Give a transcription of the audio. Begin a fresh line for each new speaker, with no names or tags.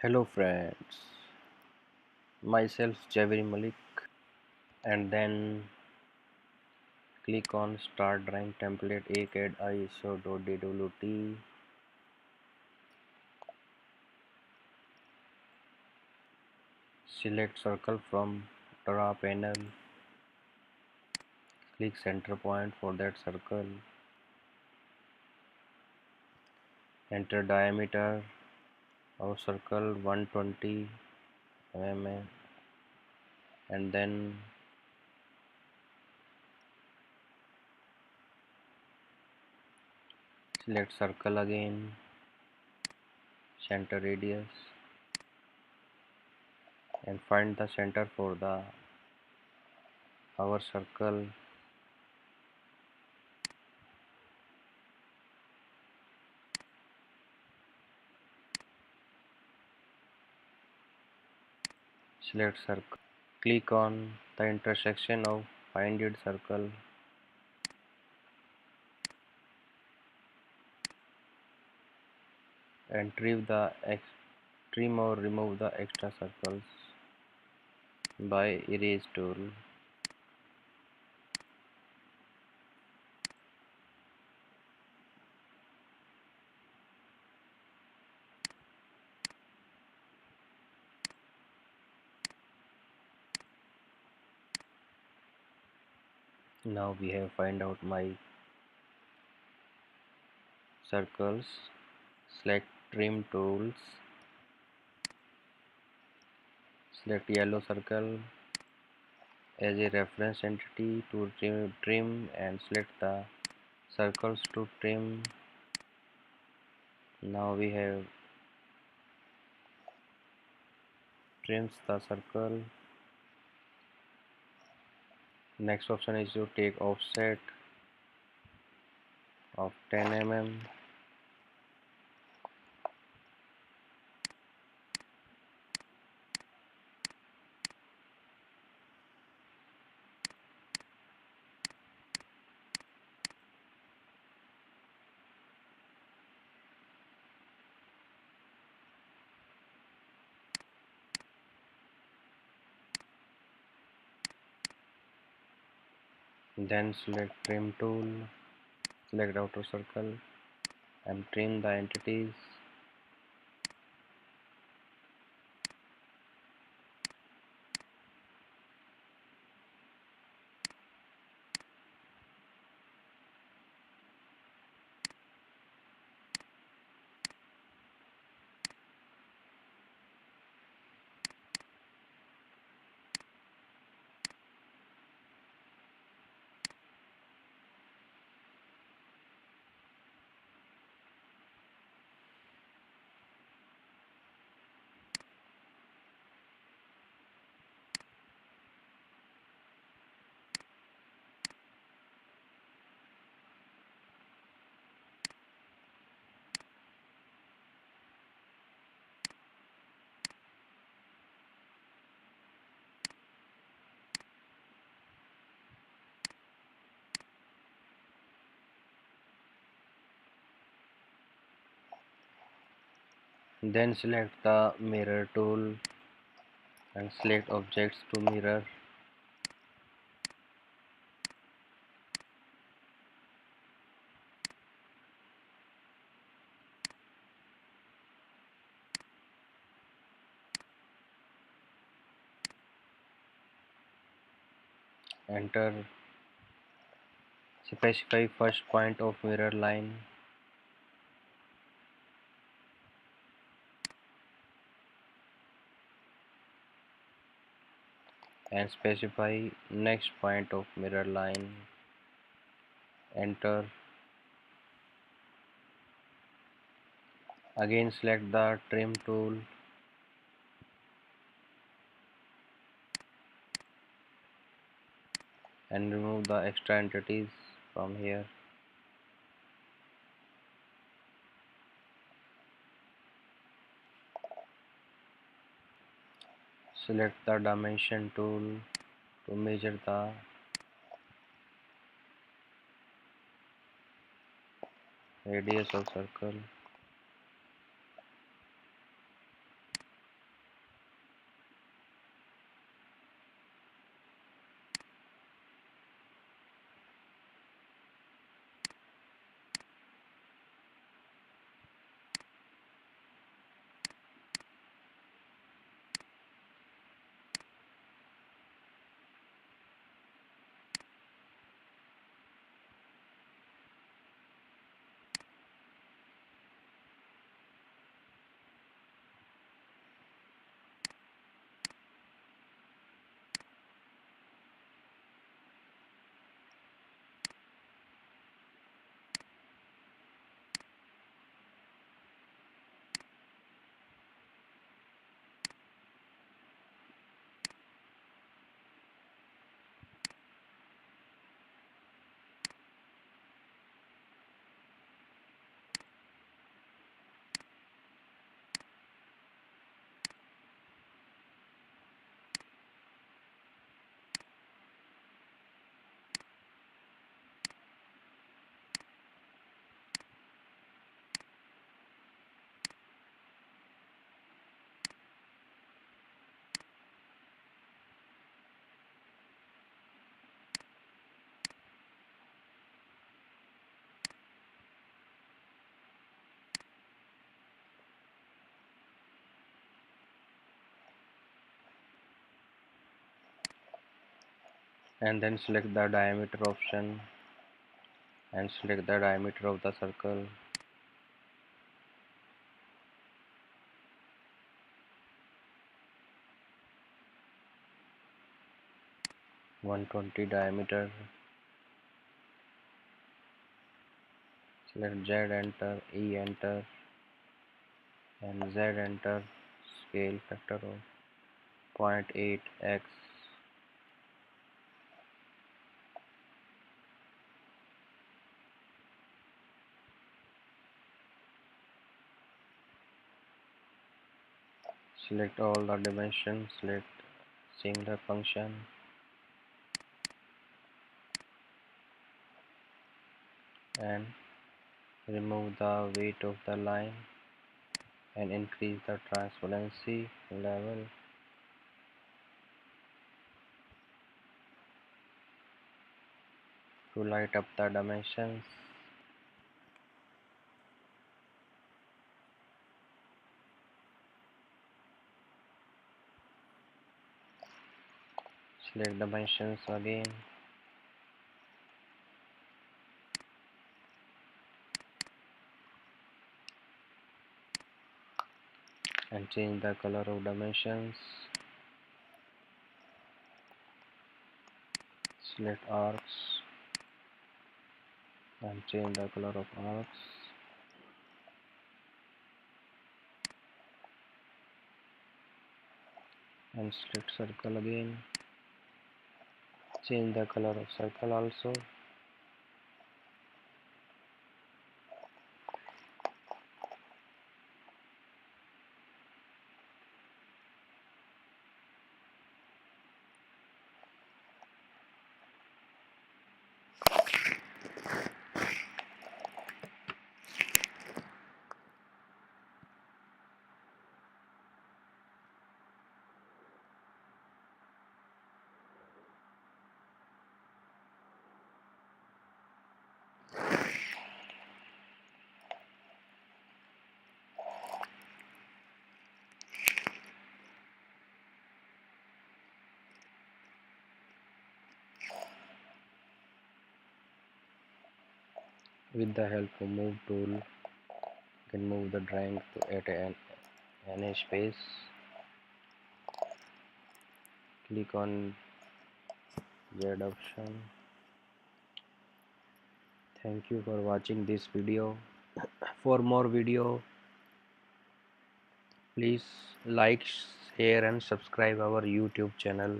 Hello friends, myself Javeri Malik, and then click on start drawing template AutoCAD ISO.dwt. Select circle from draw panel, click center point for that circle, enter diameter of circle 120 mm, and then select circle again, center radius, and find the center for the our circle. Select circle, click on the intersection of finded circle and trim or remove the extra circles by erase tool. Now we have find out my circles. Select trim tools, select yellow circle as a reference entity to trim and select the circles to trim. Now we have trims the circle. Next option is to take offset of 10 mm. Then select trim tool, select outer circle and trim the entities. Then select the mirror tool and select objects to mirror. Enter, specify first point of mirror line and specify next point of mirror line. Enter, again select the trim tool and remove the extra entities from here. Select the dimension tool to measure the radius of circle. and then select the diameter option and select the diameter of the circle. (120) diameter. Select Z, enter, E, enter, and Z, enter. Scale factor of 0.8x. Select all the dimensions. Select singular function and remove the weight of the line and increase the transparency level to light up the dimensions. Select dimensions again and change the color of dimensions. Select arcs and change the color of arcs. And select circle again. Change the color of circle also. With the help of move tool, you can move the drawing at any space. Click on Z option. Thank you for watching this video. For more video, please like, share and subscribe our YouTube channel.